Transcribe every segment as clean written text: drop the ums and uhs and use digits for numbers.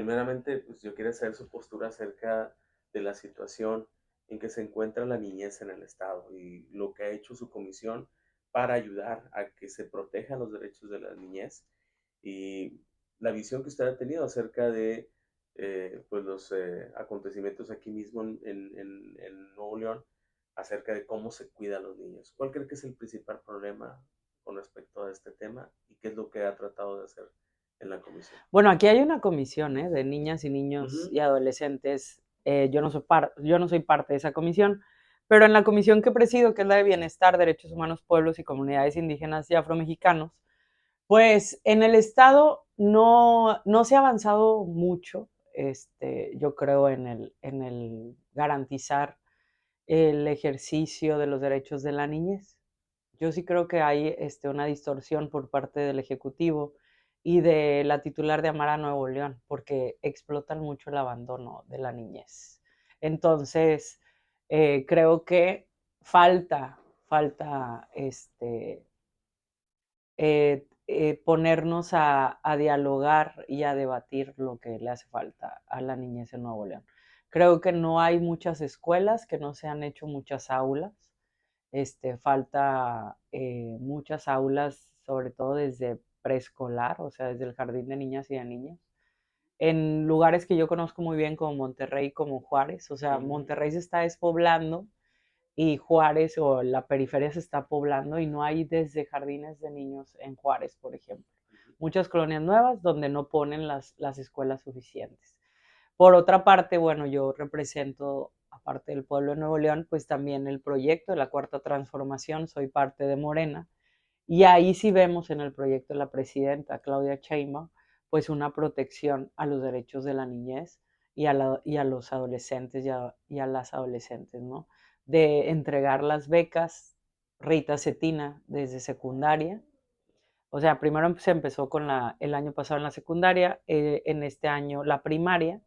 primeramente, pues yo quería saber su postura acerca de la situación en que se encuentra la niñez en el estado y lo que ha hecho su comisión para ayudar a que se protejan los derechos de la niñez y la visión que usted ha tenido acerca de pues los acontecimientos aquí mismo en Nuevo León acerca de cómo se cuidan los niños. ¿Cuál cree que es el principal problema con respecto a este tema y qué es lo que ha tratado de hacer en la comisión? Bueno, aquí hay una comisión, de niñas y niños Ujú, y adolescentes. Yo no soy parte de esa comisión, pero en la comisión que presido, que es la de Bienestar, Derechos Humanos, Pueblos y Comunidades Indígenas y Afromexicanos, pues en el estado no se ha avanzado mucho, yo creo en el garantizar el ejercicio de los derechos de la niñez. Yo sí creo que hay una distorsión por parte del Ejecutivo y de la titular de Amara Nuevo León, porque explotan mucho el abandono de la niñez. Entonces, creo que falta ponernos a dialogar y a debatir lo que le hace falta a la niñez en Nuevo León. Creo que no hay muchas escuelas, que no se han hecho muchas aulas. Falta muchas aulas, sobre todo desde preescolar, o sea, desde el jardín de niñas y de niños. En lugares que yo conozco muy bien, como Monterrey, como Juárez, o sea, ujú. Monterrey se está despoblando y Juárez o la periferia se está poblando y no hay desde jardines de niños en Juárez, por ejemplo. Muchas colonias nuevas donde no ponen las escuelas suficientes. Por otra parte, bueno, yo represento, aparte del pueblo de Nuevo León, pues también el proyecto de la Cuarta Transformación, soy parte de Morena, y ahí sí vemos en el proyecto de la presidenta Claudia Sheinbaum, pues una protección a los derechos de la niñez y a los adolescentes y a las adolescentes, ¿no? De entregar las becas Rita Cetina desde secundaria. O sea, primero se empezó el año pasado en la secundaria, en este año la primaria,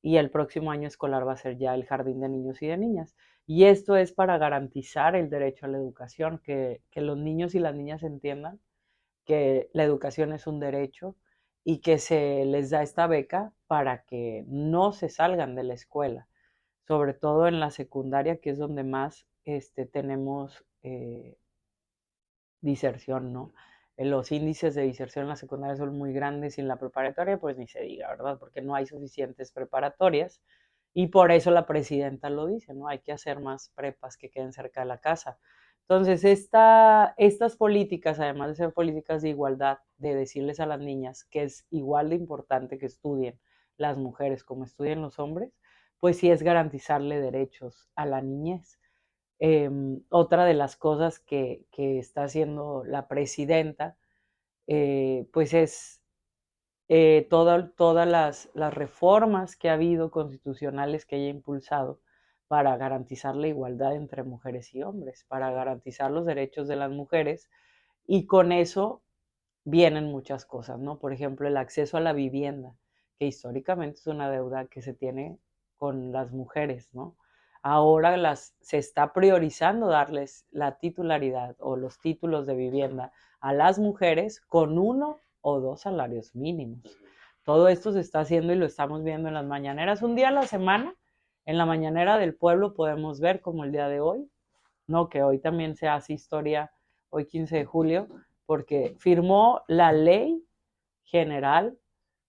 y el próximo año escolar va a ser ya el jardín de niños y de niñas. Y esto es para garantizar el derecho a la educación, que los niños y las niñas entiendan que la educación es un derecho y que se les da esta beca para que no se salgan de la escuela, sobre todo en la secundaria, que es donde más tenemos diserción, ¿no? Los índices de diserción en la secundaria son muy grandes y en la preparatoria, pues ni se diga, ¿verdad? Porque no hay suficientes preparatorias y por eso la presidenta lo dice, ¿no? Hay que hacer más prepas que queden cerca de la casa. Entonces, estas políticas, además de ser políticas de igualdad, de decirles a las niñas que es igual de importante que estudien las mujeres como estudien los hombres, pues sí es garantizarle derechos a la niñez. Otra de las cosas que está haciendo la presidenta, pues es todas las reformas que ha habido constitucionales que ella ha impulsado para garantizar la igualdad entre mujeres y hombres, para garantizar los derechos de las mujeres, y con eso vienen muchas cosas, ¿no? Por ejemplo, el acceso a la vivienda, que históricamente es una deuda que se tiene con las mujeres, ¿no? Ahora se está priorizando darles la titularidad o los títulos de vivienda a las mujeres con 1 o 2 salarios mínimos. Ujú. Todo esto se está haciendo y lo estamos viendo en las mañaneras. Un día a la semana, en la mañanera del pueblo podemos ver, como el día de hoy, ¿no? Que hoy también se hace historia, hoy 15 de julio, porque firmó la ley general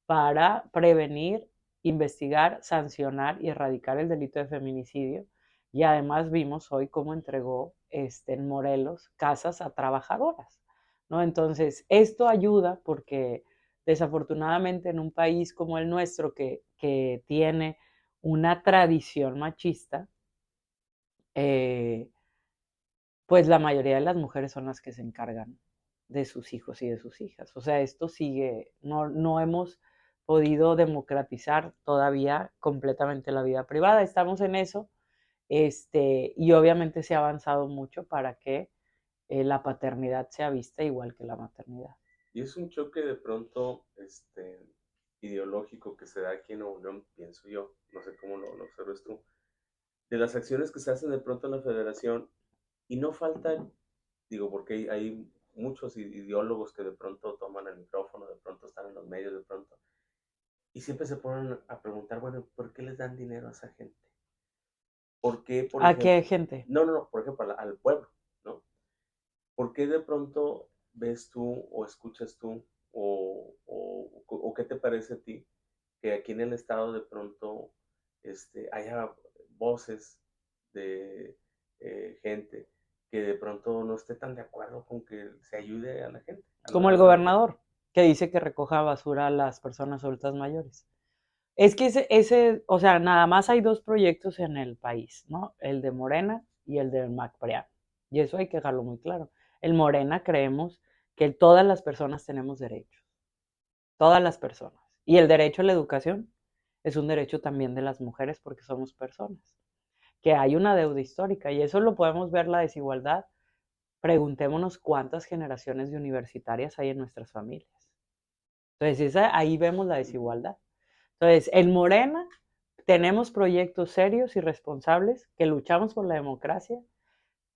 para prevenir, investigar, sancionar y erradicar el delito de feminicidio. Y además vimos hoy cómo entregó en Morelos casas a trabajadoras, ¿no? Entonces, esto ayuda porque desafortunadamente en un país como el nuestro, que tiene una tradición machista, eh, pues la mayoría de las mujeres son las que se encargan de sus hijos y de sus hijas. O sea, esto sigue, no hemos podido democratizar todavía completamente la vida privada. Estamos en eso, y obviamente se ha avanzado mucho para que la paternidad sea vista igual que la maternidad. Y es un choque de pronto ideológico que se da aquí en Nuevo León, pienso yo, no sé cómo lo observes tú, de las acciones que se hacen de pronto en la federación y no faltan, digo, porque hay muchos ideólogos que de pronto toman el micrófono, de pronto están en los medios, de pronto. Y siempre se ponen a preguntar, bueno, ¿por qué les dan dinero a esa gente? ¿Por qué, por ¿A qué ejemplo? gente? No, por ejemplo, al pueblo, ¿no? ¿Por qué de pronto ves tú o escuchas tú o qué te parece a ti que aquí en el estado de pronto haya voces de gente que de pronto no esté tan de acuerdo con que se ayude a la gente, Como el a la gente? gobernador, que dice que recoja basura a las personas adultas mayores. Es que o sea, nada más hay dos proyectos en el país, ¿no? El de Morena y el de MacPrián. Y eso hay que dejarlo muy claro. El Morena creemos que todas las personas tenemos derechos, todas las personas. Y el derecho a la educación es un derecho también de las mujeres porque somos personas. Que hay una deuda histórica y eso lo podemos ver la desigualdad. Preguntémonos cuántas generaciones de universitarias hay en nuestras familias. Entonces, ahí vemos la desigualdad. Entonces, en Morena tenemos proyectos serios y responsables que luchamos por la democracia,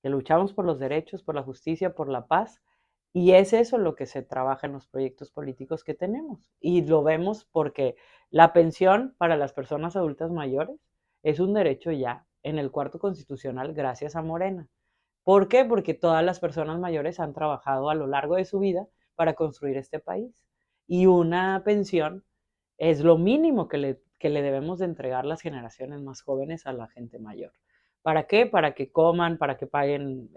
que luchamos por los derechos, por la justicia, por la paz, y es eso lo que se trabaja en los proyectos políticos que tenemos. Y lo vemos porque la pensión para las personas adultas mayores es un derecho ya en el cuarto constitucional gracias a Morena. ¿Por qué? Porque todas las personas mayores han trabajado a lo largo de su vida para construir este país. Y una pensión es lo mínimo que le debemos de entregar las generaciones más jóvenes a la gente mayor. ¿Para qué? Para que coman, para que paguen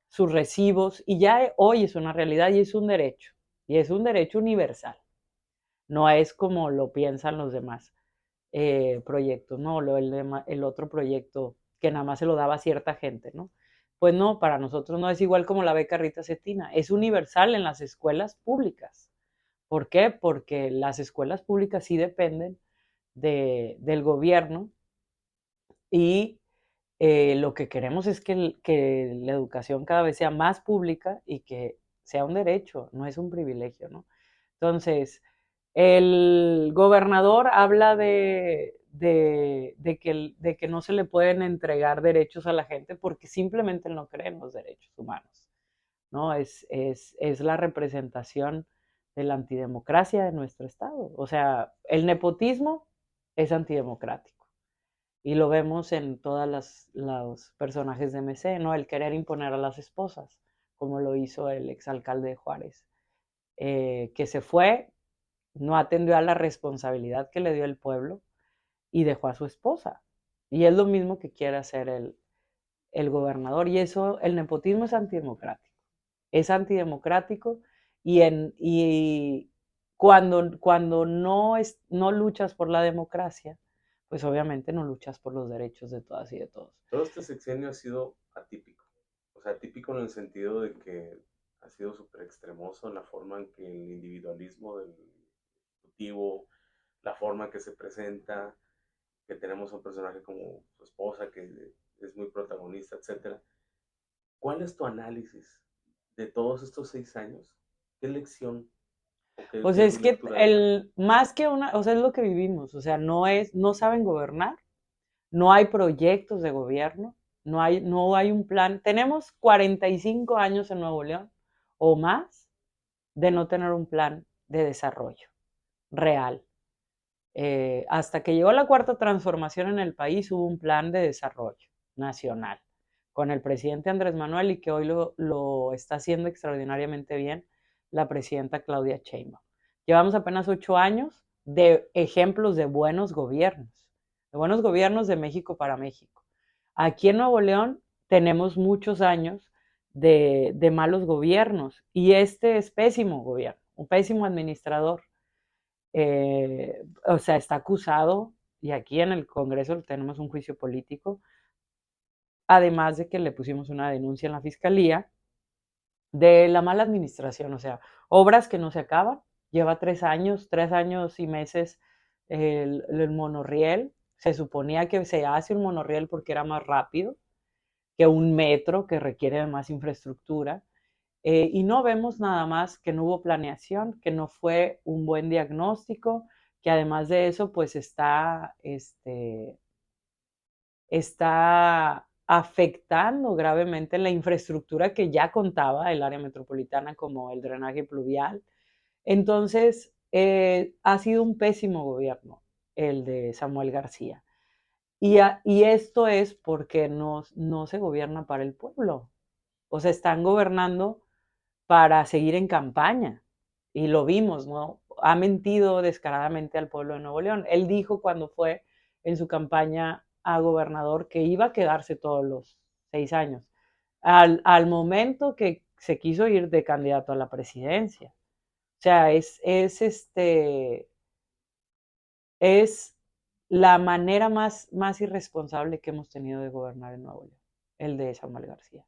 sus recibos. Y ya hoy es una realidad y es un derecho. Y es un derecho universal. No es como lo piensan los demás proyectos, ¿no? El otro proyecto que nada más se lo daba a cierta gente, ¿no? Pues no, para nosotros no es igual como la beca Rita Cetina, es universal en las escuelas públicas. ¿Por qué? Porque las escuelas públicas sí dependen del gobierno y lo que queremos es que la educación cada vez sea más pública y que sea un derecho, no es un privilegio, ¿no? Entonces, el gobernador habla de que no se le pueden entregar derechos a la gente porque simplemente no creen en los derechos humanos, ¿no? Es la representación de la antidemocracia de nuestro Estado. O sea, el nepotismo es antidemocrático. Y lo vemos en todos los personajes de MC, ¿no? El querer imponer a las esposas, como lo hizo el exalcalde de Juárez, que se fue, no atendió a la responsabilidad que le dio el pueblo y dejó a su esposa. Y es lo mismo que quiere hacer el gobernador. Y eso, el nepotismo es antidemocrático. Es antidemocrático y cuando no luchas por la democracia, pues obviamente no luchas por los derechos de todas y de todos. Todo este sexenio ha sido atípico. O sea, atípico en el sentido de que ha sido súper extremoso en la forma en que el individualismo del ejecutivo, la forma en que se presenta, que tenemos a un personaje como su esposa, que es muy protagonista, etcétera. ¿Cuál es tu análisis de todos estos 6 años? ¿Qué lección o O qué sea, es que lectura le das? más que o sea, es lo que vivimos, o sea, no saben gobernar, no hay proyectos de gobierno, no hay un plan. Tenemos 45 años en Nuevo León o más de no tener un plan de desarrollo real. Hasta que llegó la cuarta transformación en el país hubo un plan de desarrollo nacional con el presidente Andrés Manuel y que hoy lo está haciendo extraordinariamente bien la presidenta Claudia Sheinbaum. Llevamos apenas 8 años de ejemplos de buenos gobiernos de México para México. Aquí en Nuevo León tenemos muchos años de malos gobiernos y este es pésimo gobierno, un pésimo administrador. O sea, está acusado y aquí en el Congreso tenemos un juicio político, además de que le pusimos una denuncia en la fiscalía de la mala administración, o sea, obras que no se acaban, lleva 3 años y meses el monorriel, se suponía que se hace un monorriel porque era más rápido que un metro que requiere de más infraestructura, y no vemos nada más que no hubo planeación, que no fue un buen diagnóstico, que además de eso, pues está afectando gravemente la infraestructura que ya contaba el área metropolitana, como el drenaje pluvial. Entonces, ha sido un pésimo gobierno el de Samuel García. Y esto es porque no se gobierna para el pueblo. O sea, están gobernando para seguir en campaña. Y lo vimos, ¿no? Ha mentido descaradamente al pueblo de Nuevo León. Él dijo cuando fue en su campaña a gobernador que iba a quedarse todos los 6 años. Al momento que se quiso ir de candidato a la presidencia. O sea, es la manera más irresponsable que hemos tenido de gobernar en Nuevo León, el de Samuel García.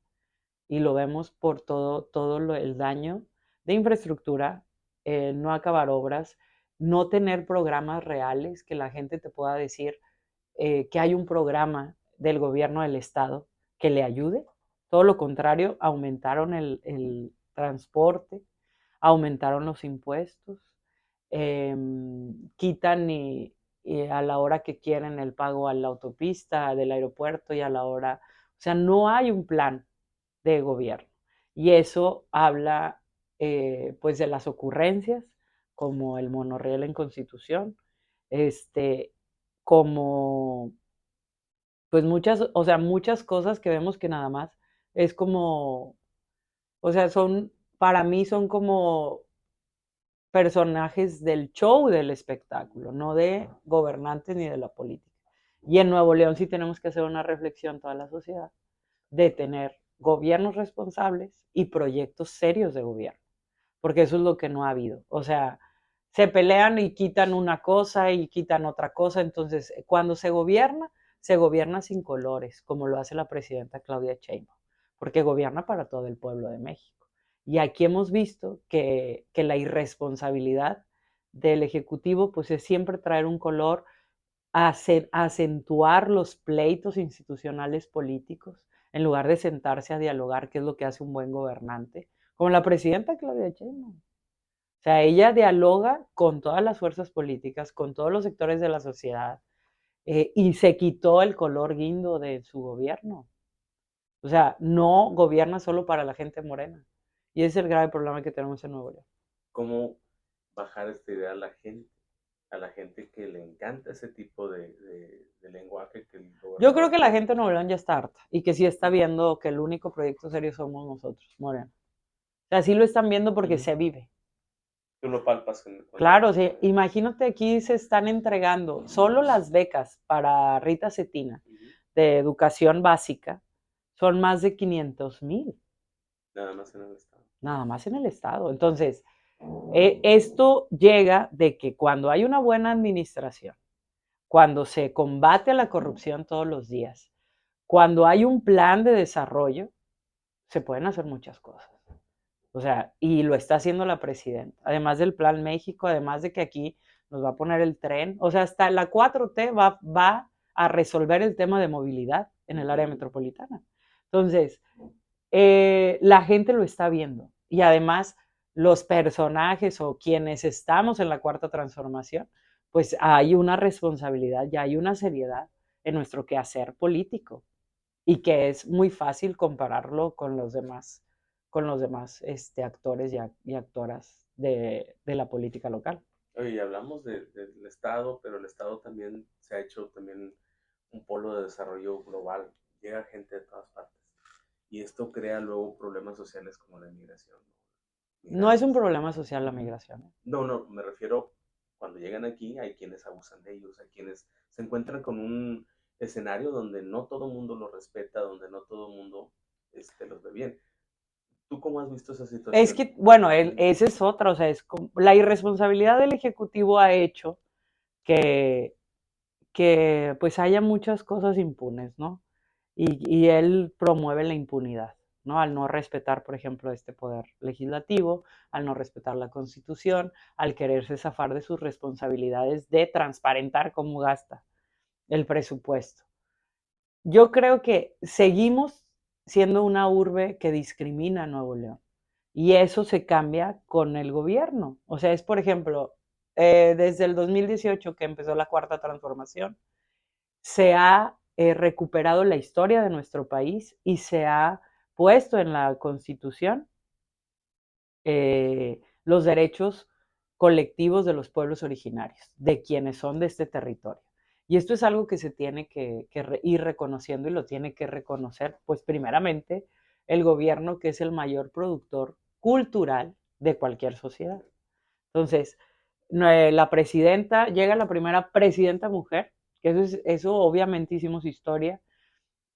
Y lo vemos por todo el daño de infraestructura, no acabar obras, no tener programas reales que la gente te pueda decir que hay un programa del gobierno del estado que le ayude. Todo lo contrario, aumentaron el transporte, aumentaron los impuestos, quitan y a la hora que quieren el pago a la autopista del aeropuerto y a la hora, o sea, no hay un plan de gobierno. Y eso habla pues de las ocurrencias, como el monorriel en Constitución, como pues muchas, o sea, muchas cosas que vemos que nada más es como, o sea, para mí son como personajes del show, del espectáculo, no de gobernantes ni de la política. Y en Nuevo León sí tenemos que hacer una reflexión toda la sociedad de tener gobiernos responsables y proyectos serios de gobierno, porque eso es lo que no ha habido. O sea, se pelean y quitan una cosa y quitan otra cosa, entonces cuando se gobierna sin colores, como lo hace la presidenta Claudia Sheinbaum, porque gobierna para todo el pueblo de México. Y aquí hemos visto que la irresponsabilidad del Ejecutivo pues es siempre traer un color, acentuar los pleitos institucionales políticos, en lugar de sentarse a dialogar, que es lo que hace un buen gobernante, como la presidenta Claudia Sheinbaum. O sea, ella dialoga con todas las fuerzas políticas, con todos los sectores de la sociedad, y se quitó el color guindo de su gobierno. O sea, no gobierna solo para la gente morena. Y ese es el grave problema que tenemos en Nuevo León. ¿Cómo bajar esta idea a la gente que le encanta ese tipo de lenguaje que el Yo creo gobernador que la tiene? gente de Nuevo León ya está harta y que sí está viendo que el único proyecto serio somos nosotros, Morena. O sea, sí lo están viendo porque Ujú. se vive. Tú lo palpas Claro, sí. Imagínate, aquí se están entregando solo las becas para Rita Cetina Ujú. de educación básica, son más de 500,000, Nada más en el estado. nada más en el estado. Entonces, esto llega de que cuando hay una buena administración, cuando se combate la corrupción todos los días, cuando hay un plan de desarrollo, se pueden hacer muchas cosas. O sea, y lo está haciendo la presidenta. Además del Plan México, además de que aquí nos va a poner el tren. O sea, hasta la 4T va a resolver el tema de movilidad en el área metropolitana. Entonces, la gente lo está viendo. Y además, los personajes o quienes estamos en la cuarta transformación, pues hay una responsabilidad, ya hay una seriedad en nuestro quehacer político y que es muy fácil compararlo con los demás actores y actoras de la política local. Oye, y hablamos del Estado, pero el Estado también se ha hecho también un polo de desarrollo global. Llega gente de todas partes. Y esto crea luego problemas sociales como la inmigración, ¿no? No es un Migrantes. problema social la migración. No, no, me refiero, cuando llegan aquí hay quienes abusan de ellos, hay quienes se encuentran con un escenario donde no todo el mundo los respeta, donde no todo el mundo los ve bien. ¿Tú cómo has visto esa Es situación? que, bueno, esa es otra, o sea, es como, la irresponsabilidad del Ejecutivo ha hecho que, que pues haya muchas cosas impunes, ¿no? Y él promueve la impunidad, ¿no? Al no respetar, por ejemplo, este poder legislativo, al no respetar la Constitución, al quererse zafar de sus responsabilidades de transparentar cómo gasta el presupuesto. Yo creo que seguimos siendo una urbe que discrimina a Nuevo León y eso se cambia con el gobierno. O sea, es, por ejemplo, desde el 2018 que empezó la cuarta transformación, se ha recuperado la historia de nuestro país y se ha puesto en la Constitución los derechos colectivos de los pueblos originarios, de quienes son de este territorio. Y esto es algo que se tiene que ir reconociendo y lo tiene que reconocer, pues primeramente, el gobierno, que es el mayor productor cultural de cualquier sociedad. Entonces, la presidenta, llega la primera presidenta mujer, que eso obviamente hicimos historia,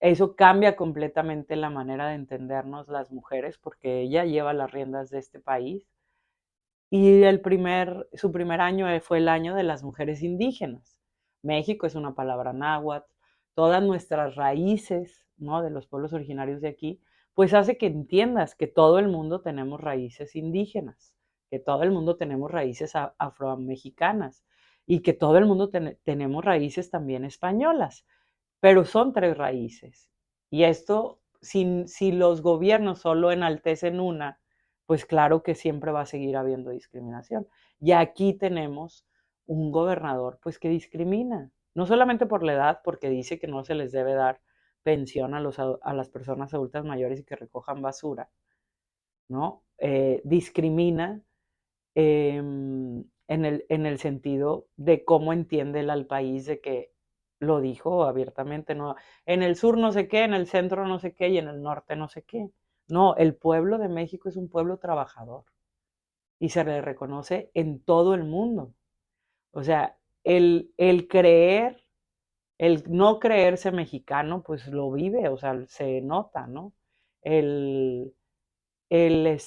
eso cambia completamente la manera de entendernos las mujeres, porque ella lleva las riendas de este país. Y su primer año fue el año de las mujeres indígenas. México es una palabra náhuatl, todas nuestras raíces, ¿no?, de los pueblos originarios de aquí, pues hace que entiendas que todo el mundo tenemos raíces indígenas, que todo el mundo tenemos raíces afromexicanas y que todo el mundo tenemos raíces también españolas, pero son tres raíces. Y esto, si los gobiernos solo enaltecen una, pues claro que siempre va a seguir habiendo discriminación. Y aquí tenemos un gobernador pues que discrimina, no solamente por la edad, porque dice que no se les debe dar pensión a las personas adultas mayores y que recojan basura, ¿no? Discrimina en el sentido de cómo entiende él al país, de que lo dijo abiertamente, no, en el sur no sé qué, en el centro no sé qué y en el norte no sé qué. No, el pueblo de México es un pueblo trabajador y se le reconoce en todo el mundo. O sea, el no creerse mexicano, pues lo vive, o sea, se nota, ¿no? El, el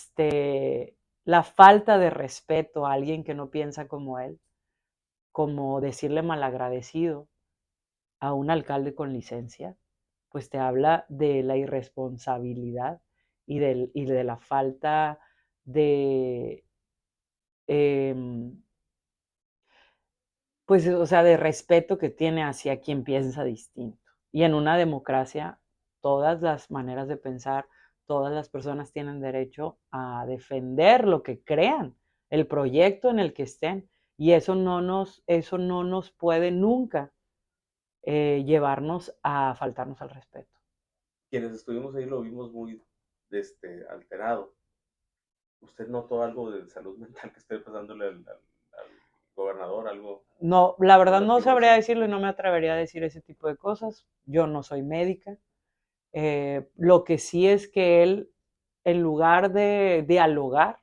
la falta de respeto a alguien que no piensa como él, como decirle malagradecido a un alcalde con licencia, pues te habla de la irresponsabilidad y de la falta de, em, pues, o sea, de respeto que tiene hacia quien piensa distinto. Y en una democracia, todas las maneras de pensar, todas las personas tienen derecho a defender lo que crean, el proyecto en el que estén. Y eso no nos puede nunca llevarnos a faltarnos al respeto. Quienes estuvimos ahí lo vimos muy alterado. ¿Usted notó algo de salud mental que esté pasándole al gobernador, algo, No, la verdad alguna no sabría privación? decirlo y no me atrevería a decir ese tipo de cosas. Yo no soy médica. Lo que sí es que él, en lugar de dialogar,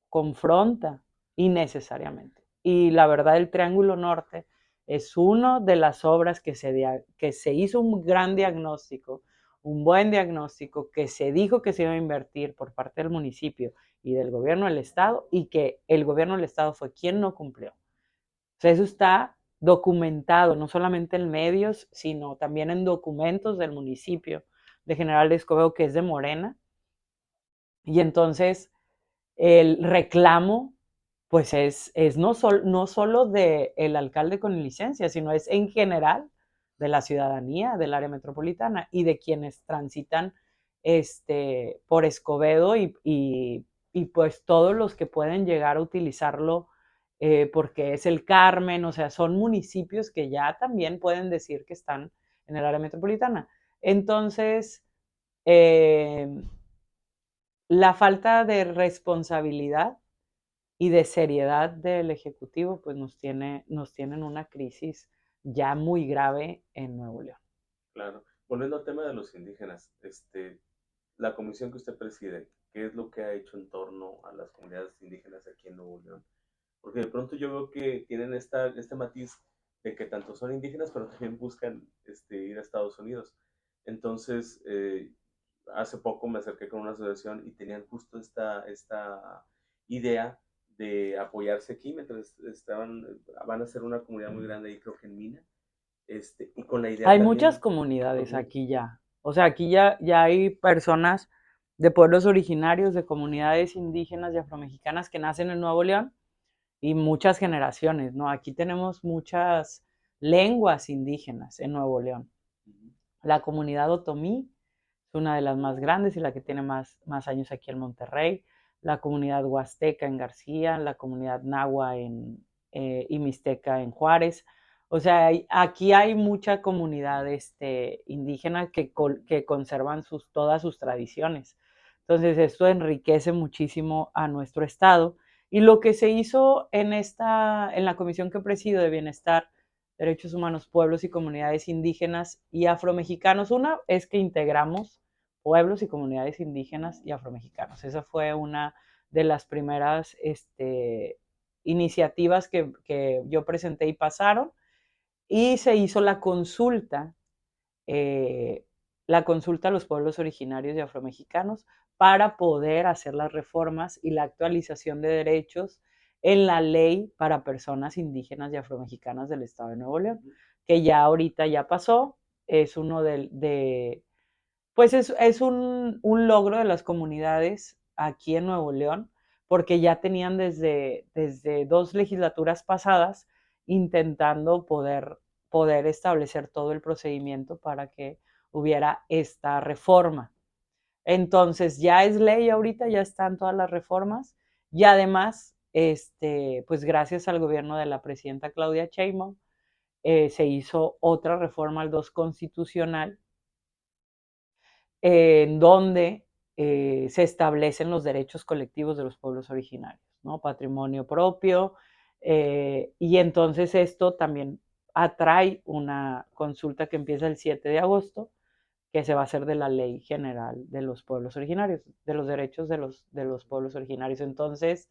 confronta innecesariamente. Y la verdad, el Triángulo Norte es una de las obras que se hizo un gran diagnóstico, un buen diagnóstico, que se dijo que se iba a invertir por parte del municipio y del gobierno del estado, y que el gobierno del estado fue quien no cumplió. O sea, eso está documentado, no solamente en medios, sino también en documentos del municipio de General de Escobedo, que es de Morena. Y entonces el reclamo, pues es no solo del alcalde con licencia, sino es en general de la ciudadanía del área metropolitana y de quienes transitan por Escobedo y pues todos los que pueden llegar a utilizarlo, porque es el Carmen, o sea, son municipios que ya también pueden decir que están en el área metropolitana. Entonces, eh, la falta de responsabilidad y de seriedad del Ejecutivo, pues nos tienen una crisis ya muy grave en Nuevo León. Claro. Volviendo al tema de los indígenas, la comisión que usted preside, ¿qué es lo que ha hecho en torno a las comunidades indígenas aquí en Nuevo León? Porque de pronto yo veo que tienen este matiz de que tanto son indígenas, pero también buscan ir a Estados Unidos. Entonces, hace poco me acerqué con una asociación y tenían justo esta idea de apoyarse aquí mientras van a ser una comunidad muy grande ahí, creo que en Mina, y con la idea Hay muchas también. comunidades Ujú. aquí ya. O sea, aquí ya hay personas de pueblos originarios, de comunidades indígenas y afromexicanas que nacen en Nuevo León y muchas generaciones, ¿no? Aquí tenemos muchas lenguas indígenas en Nuevo León. Ujú. La comunidad otomí es una de las más grandes y la que tiene más años aquí en Monterrey. La comunidad huasteca en García, la comunidad nahua y mixteca en Juárez. O sea, aquí hay mucha comunidad indígena que conservan todas sus tradiciones. Entonces, esto enriquece muchísimo a nuestro estado Y lo que se hizo en la comisión que presido de Bienestar, Derechos Humanos, Pueblos y Comunidades Indígenas y Afromexicanos, una es que integramos pueblos y comunidades indígenas y afromexicanos. Esa fue una de las primeras iniciativas que yo presenté y pasaron. Y se hizo la consulta a los pueblos originarios y afromexicanos para poder hacer las reformas y la actualización de derechos en la ley para personas indígenas y afromexicanas del Estado de Nuevo León, que ya ahorita ya pasó, es uno pues es un logro de las comunidades aquí en Nuevo León, porque ya tenían desde 2 legislaturas pasadas intentando poder establecer todo el procedimiento para que hubiera esta reforma. Entonces ya es ley ahorita, ya están todas las reformas y además, pues gracias al gobierno de la presidenta Claudia Sheinbaum, se hizo otra reforma al 2 constitucional en donde se establecen los derechos colectivos de los pueblos originarios, ¿no? Patrimonio propio, y entonces esto también atrae una consulta que empieza el 7 de agosto, que se va a hacer de la Ley General de los Pueblos Originarios, de los derechos de los pueblos originarios. Entonces,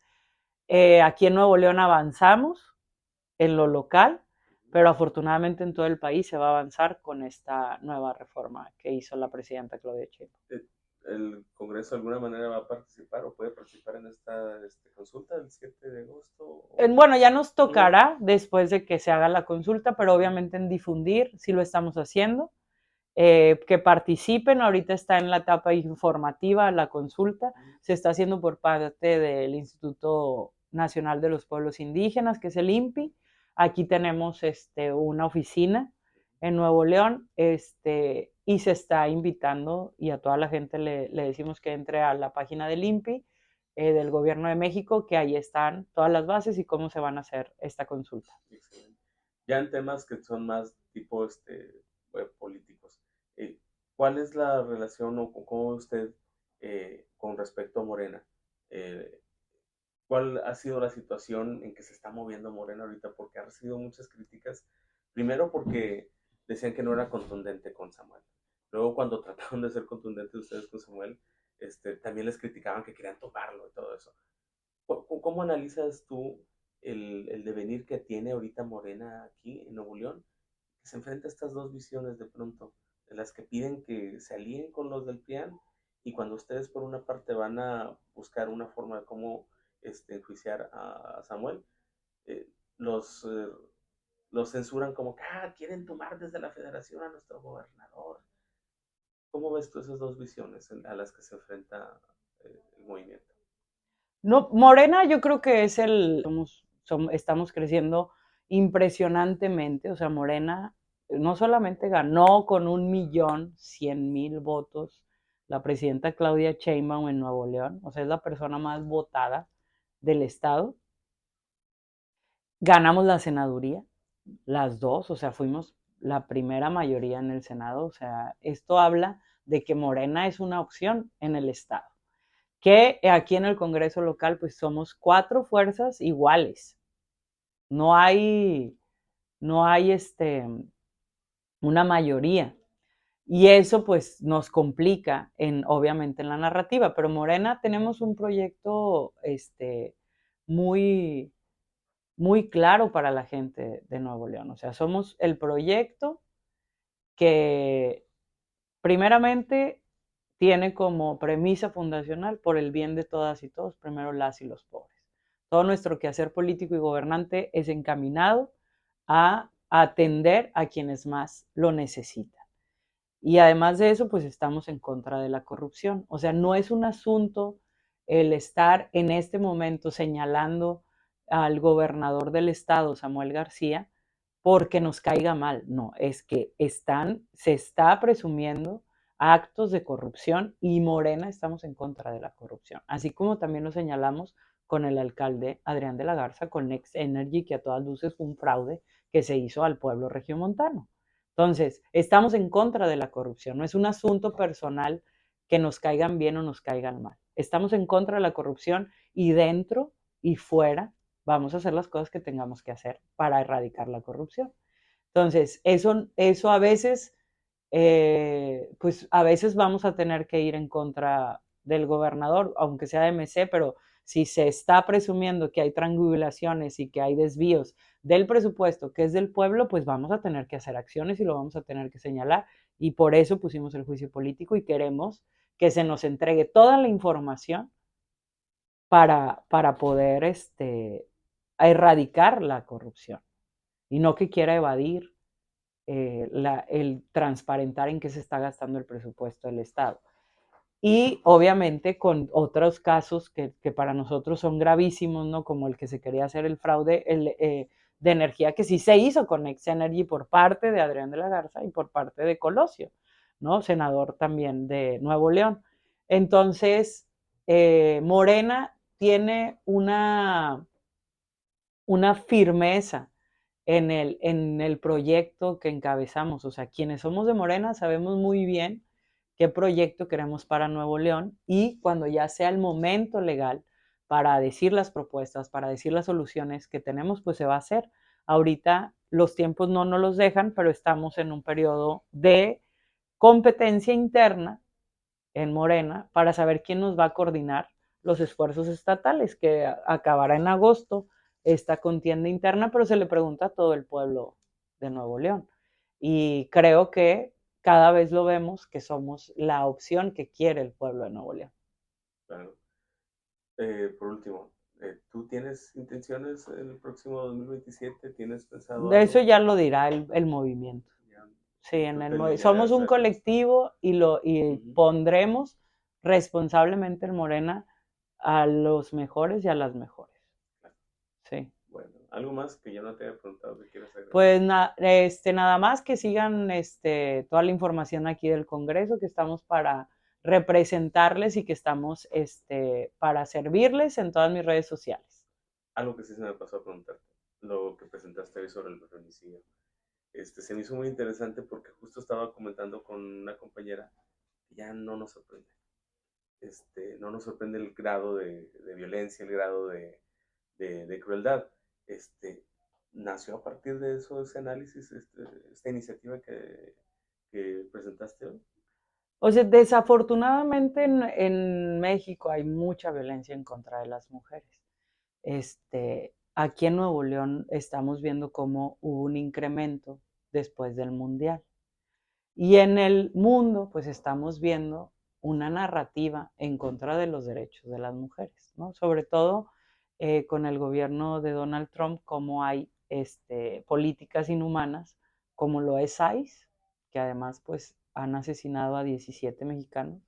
aquí en Nuevo León avanzamos en lo local, pero afortunadamente en todo el país se va a avanzar con esta nueva reforma que hizo la presidenta Claudia Sheinbaum. ¿El Congreso de alguna manera va a participar o puede participar en esta consulta del 7 de agosto? Bueno, ya nos tocará después de que se haga la consulta, pero obviamente en difundir, sí lo estamos haciendo. Que participen, ahorita está en la etapa informativa la consulta, se está haciendo por parte del Instituto Nacional de los Pueblos Indígenas, que es el INPI. Aquí tenemos una oficina en Nuevo León, y se está invitando, y a toda la gente le decimos que entre a la página del INPI, del Gobierno de México, que ahí están todas las bases y cómo se van a hacer esta consulta. Excelente. Ya en temas que son más tipo políticos, ¿cuál es la relación o cómo usted con respecto a Morena? ¿Cuál ha sido la situación en que se está moviendo Morena ahorita? Porque ha recibido muchas críticas. Primero porque decían que no era contundente con Samuel. Luego cuando trataron de ser contundentes ustedes con Samuel, también les criticaban que querían tomarlo y todo eso. ¿Cómo analizas tú el devenir que tiene ahorita Morena aquí en Nuevo León? Que se enfrenta a estas dos visiones de pronto, de las que piden que se alíen con los del PRIAN y cuando ustedes por una parte van a buscar una forma de cómo enjuiciar a Samuel, eh, los, eh, los censuran como que quieren tomar desde la federación a nuestro gobernador. ¿Cómo ves tú esas dos visiones a las que se enfrenta el movimiento? No, Morena yo creo que es estamos creciendo impresionantemente, o sea, Morena no solamente ganó con 1.100.000 votos la presidenta Claudia Sheinbaum en Nuevo León, o sea, es la persona más votada del estado. Ganamos la senaduría, las dos, o sea, fuimos la primera mayoría en el Senado, o sea, esto habla de que Morena es una opción en el estado, que aquí en el Congreso local pues somos 4 fuerzas iguales. No hay una mayoría. Y eso pues nos complica obviamente en la narrativa, pero Morena tenemos un proyecto muy, muy claro para la gente de Nuevo León. O sea, somos el proyecto que primeramente tiene como premisa fundacional por el bien de todas y todos, primero las y los pobres. Todo nuestro quehacer político y gobernante es encaminado a atender a quienes más lo necesitan. Y además de eso, pues estamos en contra de la corrupción. O sea, no es un asunto el estar en este momento señalando al gobernador del estado, Samuel García, porque nos caiga mal. No, es que se está presumiendo actos de corrupción y Morena estamos en contra de la corrupción. Así como también lo señalamos con el alcalde Adrián de la Garza, con Next Energy, que a todas luces fue un fraude que se hizo al pueblo regiomontano. Entonces, estamos en contra de la corrupción, no es un asunto personal que nos caigan bien o nos caigan mal. Estamos en contra de la corrupción y dentro y fuera vamos a hacer las cosas que tengamos que hacer para erradicar la corrupción. Entonces, eso a veces, pues a veces vamos a tener que ir en contra del gobernador, aunque sea de MC, pero si se está presumiendo que hay triangulaciones y que hay desvíos del presupuesto que es del pueblo, pues vamos a tener que hacer acciones y lo vamos a tener que señalar. Y por eso pusimos el juicio político y queremos que se nos entregue toda la información para poder erradicar la corrupción y no que quiera evadir el transparentar en qué se está gastando el presupuesto del Estado. Y obviamente con otros casos que para nosotros son gravísimos, ¿no? Como el que se quería hacer el fraude de energía que sí se hizo con Next Energy por parte de Adrián de la Garza y por parte de Colosio, ¿no? Senador también de Nuevo León. Entonces, Morena tiene una firmeza en el proyecto que encabezamos. O sea, quienes somos de Morena sabemos muy bien qué proyecto queremos para Nuevo León y cuando ya sea el momento legal para decir las propuestas, para decir las soluciones que tenemos, pues se va a hacer. Ahorita los tiempos no nos los dejan, pero estamos en un periodo de competencia interna en Morena para saber quién nos va a coordinar los esfuerzos estatales, que acabará en agosto esta contienda interna, pero se le pregunta a todo el pueblo de Nuevo León. Y creo que cada vez lo vemos que somos la opción que quiere el pueblo de Nuevo León. Claro. Por último, ¿tú tienes intenciones en el próximo 2027? ¿Tienes pensado De eso algo? ya lo dirá el movimiento. Ya, Sí, somos lideras un la cosa. colectivo y Ujú. pondremos responsablemente en Morena a los mejores y a las mejores. Claro. Sí. Bueno, algo más que yo no te haya preguntado que quieras agregar. Pues nada más que sigan toda la información aquí del Congreso, que estamos para representarles y que estamos para servirles en todas mis redes sociales. Algo que sí se me pasó a preguntarte, lo que presentaste hoy sobre el feminicidio. Se me hizo muy interesante porque justo estaba comentando con una compañera que ya no nos sorprende. No nos sorprende el grado de violencia, el grado de crueldad. Este, nació a partir de eso, ese análisis, esta iniciativa que presentaste hoy. O sea, desafortunadamente en México hay mucha violencia en contra de las mujeres. Aquí en Nuevo León estamos viendo cómo hubo un incremento después del Mundial. Y en el mundo, pues estamos viendo una narrativa en contra de los derechos de las mujeres, ¿no? Sobre todo con el gobierno de Donald Trump, como hay políticas inhumanas, como lo es ICE, que además pues han asesinado a 17 mexicanos,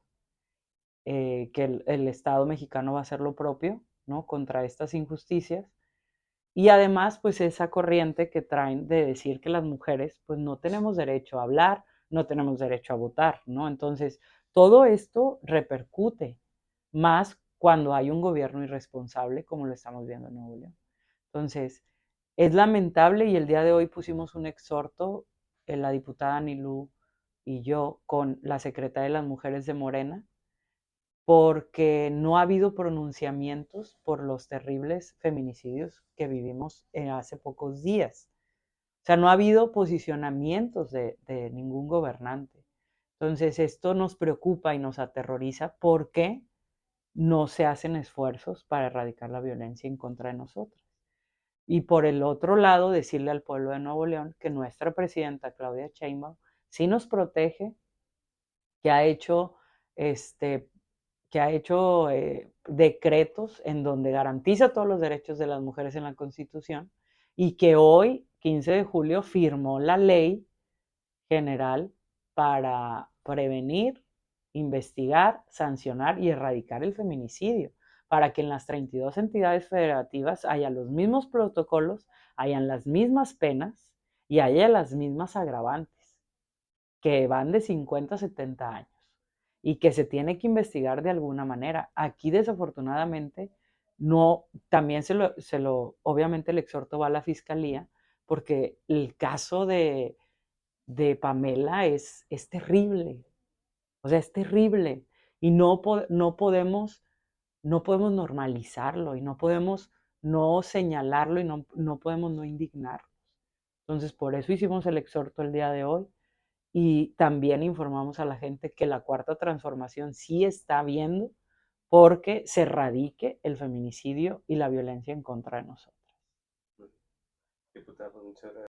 que el Estado mexicano va a hacer lo propio, ¿no? Contra estas injusticias. Y además, pues esa corriente que traen de decir que las mujeres, pues no tenemos derecho a hablar, no tenemos derecho a votar, ¿no? Entonces, todo esto repercute más cuando hay un gobierno irresponsable, como lo estamos viendo en Nuevo León. Entonces, es lamentable y el día de hoy pusimos un exhorto, la diputada Anilú y yo, con la secretaria de las Mujeres de Morena, porque no ha habido pronunciamientos por los terribles feminicidios que vivimos hace pocos días. O sea, no ha habido posicionamientos de ningún gobernante. Entonces, esto nos preocupa y nos aterroriza porque no se hacen esfuerzos para erradicar la violencia en contra de nosotros. Y por el otro lado, decirle al pueblo de Nuevo León que nuestra presidenta Claudia Sheinbaum sí nos protege, que ha hecho decretos en donde garantiza todos los derechos de las mujeres en la Constitución y que hoy, 15 de julio, firmó la ley general para prevenir, investigar, sancionar y erradicar el feminicidio, para que en las 32 entidades federativas haya los mismos protocolos, hayan las mismas penas y haya las mismas agravantes, que van de 50 a 70 años y que se tiene que investigar de alguna manera. Aquí desafortunadamente no, también obviamente el exhorto va a la fiscalía porque el caso de Pamela es terrible, o sea, es terrible y no podemos normalizarlo y no podemos no señalarlo y no podemos no indignarnos. Entonces, por eso hicimos el exhorto el día de hoy y también informamos a la gente que la cuarta transformación sí está viendo porque se erradique el feminicidio y la violencia en contra de nosotros. Diputado, muchas gracias.